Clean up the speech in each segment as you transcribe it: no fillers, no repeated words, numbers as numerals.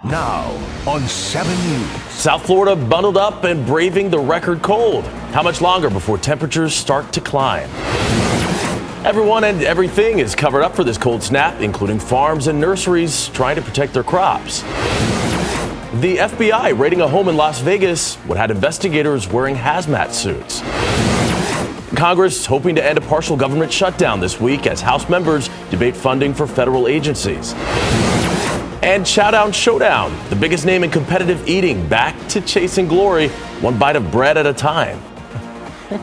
Now on 7 News. South Florida bundled up and braving the record cold. How much longer before temperatures start to climb? Everyone and everything is covered up for this cold snap, including farms and nurseries trying to protect their crops. The FBI raiding a home in Las Vegas, what had investigators wearing hazmat suits. Congress hoping to end a partial government shutdown this week as House members debate funding for federal agencies. And Chowdown Showdown, the biggest name in competitive eating, back to chasing glory, one bite of bread at a time.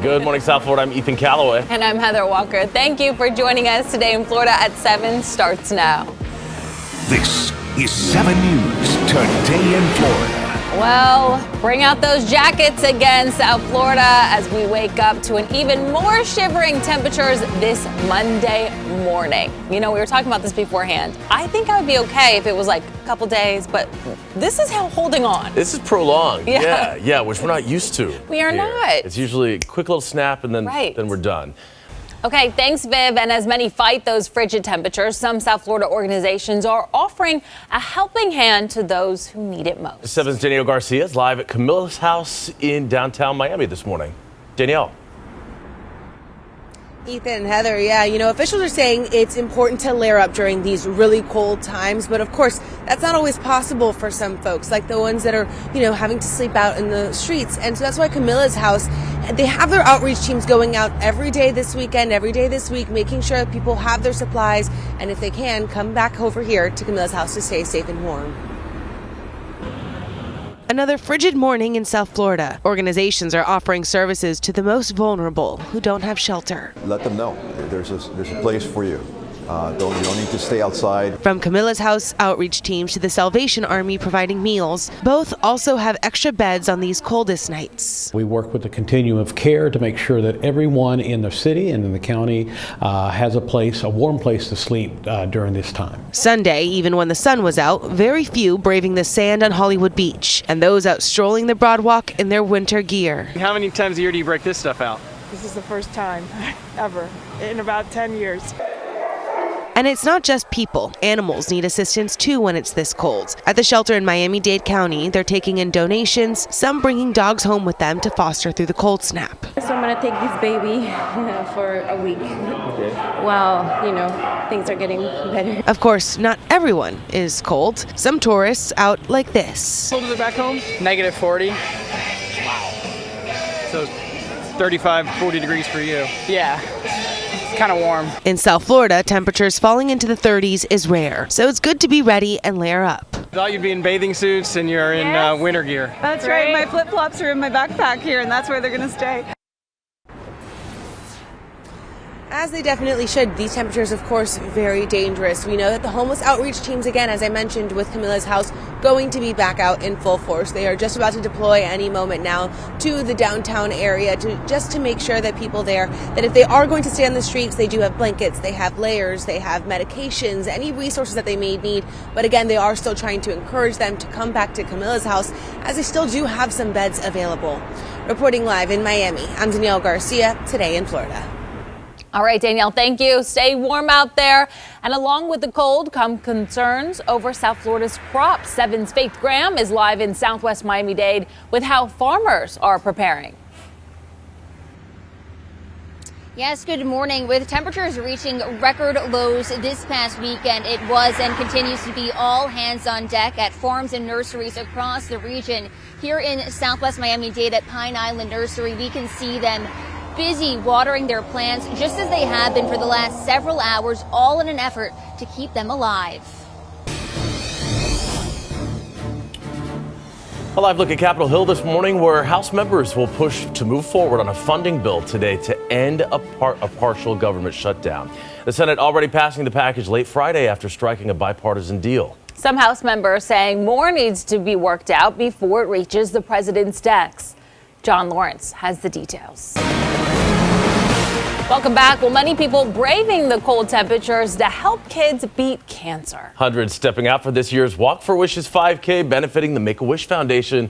Good morning, South Florida. I'm Ethan Calloway. And I'm Heather Walker. Thank you for joining us today in Florida at 7 starts now. This is 7 News Today in Florida. Well, bring out those jackets again, South Florida, as we wake up to an even more shivering temperatures this Monday morning. You know, we were talking about this beforehand. I think I would be okay if it was like a couple days, but this is how holding on. This is prolonged. Yeah, which we're not used to. We are not. It's usually a quick little snap and then we're done. Okay, thanks, Viv. And as many fight those frigid temperatures, some South Florida organizations are offering a helping hand to those who need it most. 7's Danielle Garcia is live at Camilla's house in downtown Miami this morning. Danielle. Ethan and Heather, officials are saying it's important to layer up during these really cold times, but of course, that's not always possible for some folks, like the ones that are, having to sleep out in the streets. And so that's why Camilla's house, they have their outreach teams going out every day this weekend, every day this week, making sure that people have their supplies, and if they can, come back over here to Camilla's house to stay safe and warm. Another frigid morning in South Florida. Organizations are offering services to the most vulnerable who don't have shelter. Let them know there's a place for you. You don't need to stay outside. From Camilla's house outreach teams to the Salvation Army providing meals, both also have extra beds on these coldest nights. We work with the continuum of care to make sure that everyone in the city and in the county has a warm place to sleep during this time. Sunday, even when the sun was out, very few braving the sand on Hollywood Beach, and those out strolling the Broadwalk in their winter gear. How many times a year do you break this stuff out? This is the first time ever in about 10 years. And it's not just people. Animals need assistance too when it's this cold. At the shelter in Miami-Dade County, they're taking in donations, some bringing dogs home with them to foster through the cold snap. So I'm going to take this baby for a week while, things are getting better. Of course, not everyone is cold. Some tourists out like this. How cold is it back home? Negative 40. Wow. So 35, 40 degrees for you. Yeah. Kind of warm. In South Florida, temperatures falling into the 30s is rare, so it's good to be ready and layer up. I thought you'd be in bathing suits and you're in winter gear. That's right. My flip-flops are in my backpack here, and that's where they're going to stay. As they definitely should. These temperatures, of course, very dangerous. We know that the homeless outreach teams, again, as I mentioned, with Camilla's house, going to be back out in full force. They are just about to deploy any moment now to the downtown area to make sure that people there, that if they are going to stay on the streets, they do have blankets, they have layers, they have medications, any resources that they may need. But again, they are still trying to encourage them to come back to Camilla's house, as they still do have some beds available. Reporting live in Miami, I'm Danielle Garcia, Today in Florida. All right, Danielle, thank you. Stay warm out there. And along with the cold come concerns over South Florida's crops. 7's Faith Graham is live in Southwest Miami-Dade with how farmers are preparing. Yes, good morning. With temperatures reaching record lows this past weekend, it was and continues to be all hands on deck at farms and nurseries across the region. Here in Southwest Miami-Dade at Pine Island Nursery, we can see them busy watering their plants just as they have been for the last several hours, all in an effort to keep them alive. A live look at Capitol Hill this morning, where House members will push to move forward on a funding bill today to end a partial government shutdown. The Senate already passing the package late Friday after striking a bipartisan deal. Some House members saying more needs to be worked out before it reaches the president's desk. John Lawrence has the details. Welcome back. Well, many people braving the cold temperatures to help kids beat cancer. Hundreds stepping out for this year's Walk for Wishes 5K, benefiting the Make-A-Wish Foundation.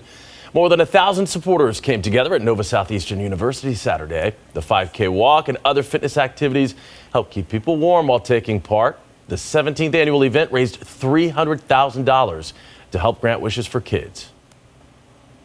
More than 1,000 supporters came together at Nova Southeastern University Saturday. The 5K walk and other fitness activities help keep people warm while taking part. The 17th annual event raised $300,000 to help grant wishes for kids.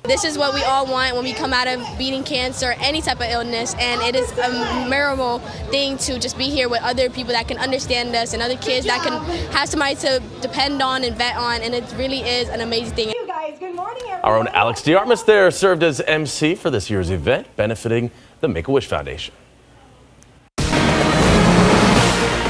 This is what we all want when we come out of beating cancer or any type of illness, and it is a memorable thing to just be here with other people that can understand us and other kids that can have somebody to depend on and vet on, and it really is an amazing thing. You guys, good morning, everyone. Our own Alex DeArmas there served as MC for this year's event, benefiting the Make-A-Wish Foundation.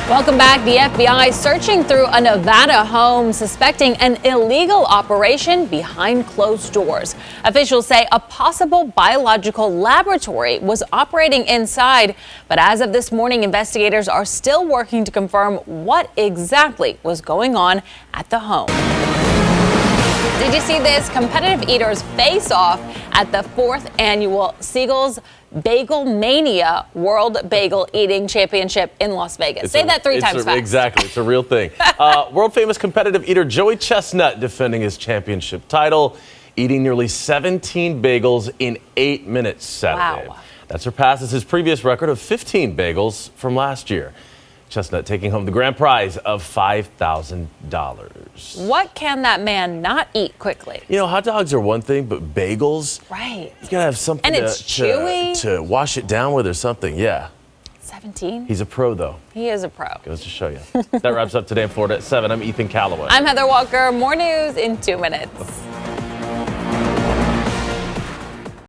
Welcome back. The FBI searching through a Nevada home suspecting an illegal operation behind closed doors. Officials say a possible biological laboratory was operating inside, but as of this morning, investigators are still working to confirm what exactly was going on at the home. Did you see this? Competitive eaters face off at the 4th annual Siegel's Bagel Mania World Bagel Eating Championship in Las Vegas. Say that three times fast. Exactly. It's a real thing. World famous competitive eater Joey Chestnut defending his championship title, eating nearly 17 bagels in 8 minutes Saturday. Wow. That surpasses his previous record of 15 bagels from last year. Chestnut taking home the grand prize of $5,000. What can that man not eat quickly? You know, hot dogs are one thing, but bagels, right? You gotta have something and it's chewy to wash it down with or something. Yeah. 17. He's a pro, though. He is a pro. Goes to show you. That wraps up Today in Florida at 7. I'm Ethan Calloway. I'm Heather Walker. More news in 2 minutes.